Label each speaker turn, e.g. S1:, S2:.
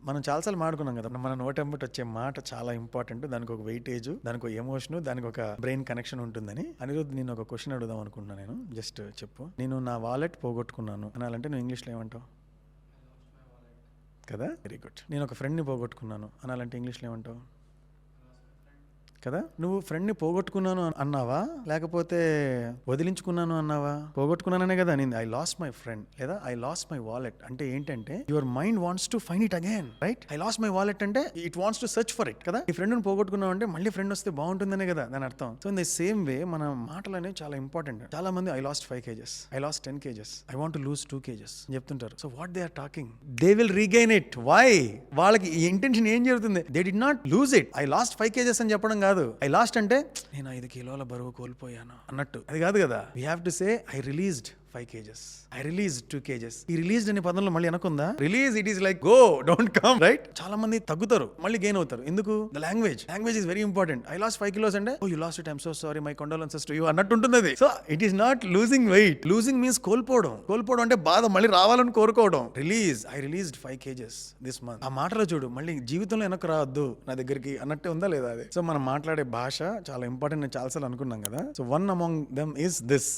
S1: మనం చాలాసార్లు మాడుకున్నాం కదా, మన నోటెంబటి వచ్చే మాట చాలా ఇంపార్టెంట్, దానికి ఒక వెయిటేజ్, దానికి ఒక ఎమోషన్, దానికి ఒక బ్రెయిన్ కనెక్షన్ ఉంటుందని. అనిరుద్ధ్, నేను ఒక క్వశ్చన్ అడుగుదాం అనుకుంటున్నా. నేను జస్ట్ చెప్పు, నేను నా వాలెట్ పోగొట్టుకున్నాను అనాలంటే నువ్వు ఇంగ్లీష్లో ఏమంటావు? కదా, వెరీ గుడ్. నేను ఒక ఫ్రెండ్ని పోగొట్టుకున్నాను అనాలంటే ఇంగ్లీష్లో ఏమంటావు? కదా, నువ్వు ఫ్రెండ్ని పోగొట్టుకున్నాను అన్నావా లేకపోతే వదిలించుకున్నాను అన్నావా? పోగొట్టుకున్నాననే కదా నేను. ఐ లాస్ట్ మై ఫ్రెండ్ లేదా ఐ లాస్ట్ మై వాలెట్ అంటే ఏంటంటే your mind wants to find it again, right? I lost my wallet అంటే it wants to search for it కదా. ఈ ఫ్రెండ్ని పోగొట్టుకున్నావు అంటే మళ్ళీ ఫ్రెండ్ వస్తే బాగుంటుందనే కదా దాని అర్థం. So in the same way మన మాటలు అనేవి చాలా ఇంపార్టెంట్. చాలా మంది I lost 5 kgs, I lost 10 kgs, I want to lose 2 kgs చెప్తుంటారు. So what they are talking, they will regain it. Why? వాళ్ళకి ఈ ఇంటెన్షన్ ఏం జరుగుతుంది? They do not lose it. I lost 5 kgs అని చెప్పడం కాదు. ఐ లాస్ట్ అంటే నేను 5 కిలోల బరువు కోల్పోయాను అన్నట్టు, అది కాదు కదా. We have to say I released 5 kgs, I release 2 kgs. ఈ రిలీజ్డ్ అనే పదంలో మళ్ళీ వెనకుందా? Release, it is like go, don't come, right? చాలా మంది తగ్గుతారు మళ్ళీ గెయిన్ అవుతారు. ఎందుకు? The language is very important. I lost 5 kilos అంటే oh you lost it, I am so sorry, my condolences to you అన్నట్టు ఉంటుంది అది. So it is not losing weight. Losing means కోల్పోవడం అంటే బాధ మళ్ళీ రావాలని కోరుకోవడం. Release, I released 5 kgs this month. ఆ మాటలో చూడు, మళ్ళీ జీవితంలో వెనక్కి రావద్దు నా దగ్గరికి అన్నట్టే ఉందా లేదా అది? సో మనం మాట్లాడే భాష చాలా ఇంపార్టెంట్, నేను చాలాసార్లు అనుకున్నాం కదా. So one among them is this.